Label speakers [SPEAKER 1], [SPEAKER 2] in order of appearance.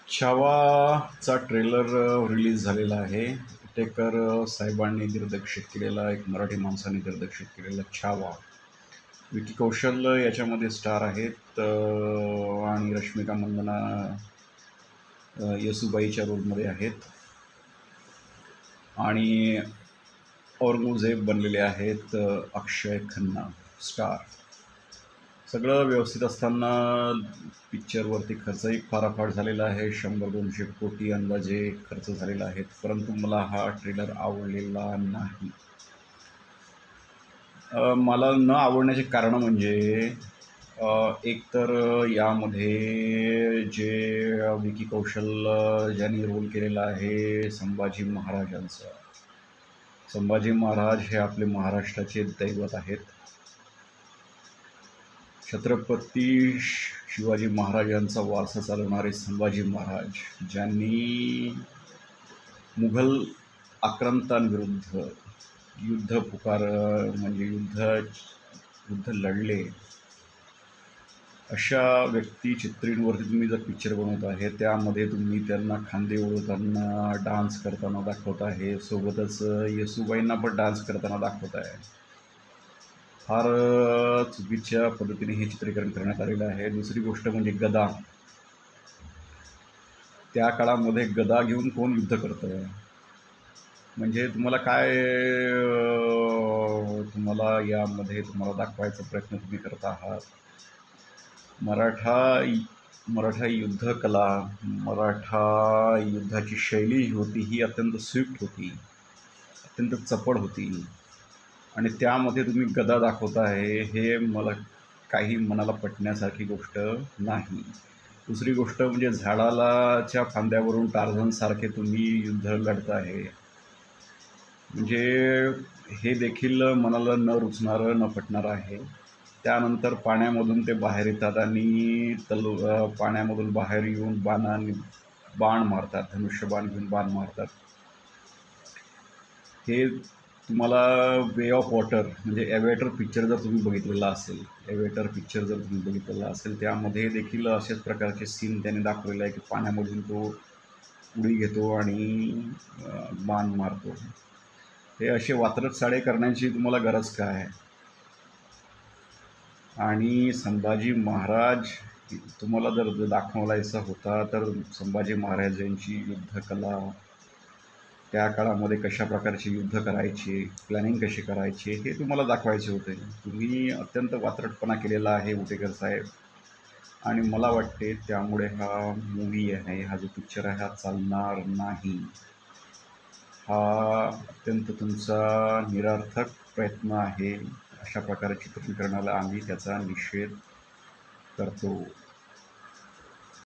[SPEAKER 1] छावाचा trailer release झालेला आहे. Taker साहेबांनी दिग्दर्शित केलेला, एक मराठी माणसाने दिग्दर्शित केलेला छावा. विकी कौशल याच्यामध्ये स्टार आहेत आणि रश्मिका मंदना येसूबाईच्या रोलमध्ये आहेत आणि औरंगजेब बनलेले आहेत अक्षय खन्ना स्टार. सगळं व्यवस्थित असताना पिक्चरवरती खर्चही फार झालेला आहे. 100-200 कोटी अंदाजे खर्च झालेला आहे. परंतु मला हा ट्रेलर आवडलेला नाही. मला न आवडण्याचे कारण म्हणजे एकतर यामध्ये जे विकी कौशल ज्यांनी रोल केलेला आहे संभाजी महाराजांचा. संभाजी महाराज हे आपले महाराष्ट्राचे दैवत आहेत. छत्रपती शिवाजी महाराजांचा वारसा चालवणारे संभाजी महाराज, ज्यांनी मुघल आक्रमकांविरुद्ध युद्ध म्हणजे युद्ध लढले, अशा व्यक्ती चित्रींवरती तुम्ही जर पिक्चर बनवत आहे, त्यामध्ये तुम्ही त्यांना खांदे ओढताना डान्स करताना दाखवत आहे, सोबतच येसूबाईंना पण डान्स करताना दाखवत आहे. फार चुकीच्या पद्धतीने हे चित्रीकरण करण्यात आलेलं आहे. दुसरी गोष्ट म्हणजे गदा. त्या काळामध्ये गदा घेऊन कोण युद्ध करतं आहे? म्हणजे तुम्हाला काय तुम्हाला यामध्ये दाखवायचा प्रयत्न तुम्ही करत आहात? मराठा युद्धकला, मराठा युद्धाची शैली जी होती ही अत्यंत स्विफ्ट होती, अत्यंत चपळ होती आणि त्यामध्ये तुम्ही गदा दाखवत आहे, हे काही मनाला पटण्यासारखी गोष्ट नाही. दुसरी गोष्ट म्हणजे झाडाच्या फांद्यावरून टार्झनसारखे तुम्ही युद्ध लढत आहे, म्हणजे हे देखील मनाला न रुचणारं, न पटणारं आहे. त्यानंतर पाण्यामधून ते बाहेर येतात आणि पाण्यामधून बाहेर येऊन बाण मारतात, धनुष्यबाण घेऊन बाण मारतात. हे तुम्हाला वे ऑफ वॉटर म्हणजे एव्हेटर पिक्चर जर तुम्ही बघितलेला असेल, त्यामध्ये देखील अशाच प्रकारचे सीन त्याने दाखवलेला आहे की पाण्यामधून तो उडी घेतो आणि बाण मारतो. हे असे वात्रट साडे करण्याची तुम्हाला गरज काय आहे? आणि संभाजी महाराज तुम्हाला जर दाखवायचा होता तर संभाजी महाराजांची युद्धकला, त्या काळामध्ये कशा प्रकारचे युद्ध करायचे, प्लॅनिंग कशी करायची, हे तुम्हाला दाखवायचे होते. तुम्ही अत्यंत वात्रटपणा केलेला आहे उटेकर साहेब, आणि मला वाटते त्यामुळे हा मूव्ही आहे, हा जो पिक्चर आहे, हा चालणार नाही. हा अत्यंत तुमचा निरर्थक प्रयत्न आहे. अशा प्रकारे चित्रीकरणाला आम्ही त्याचा निषेध करतो.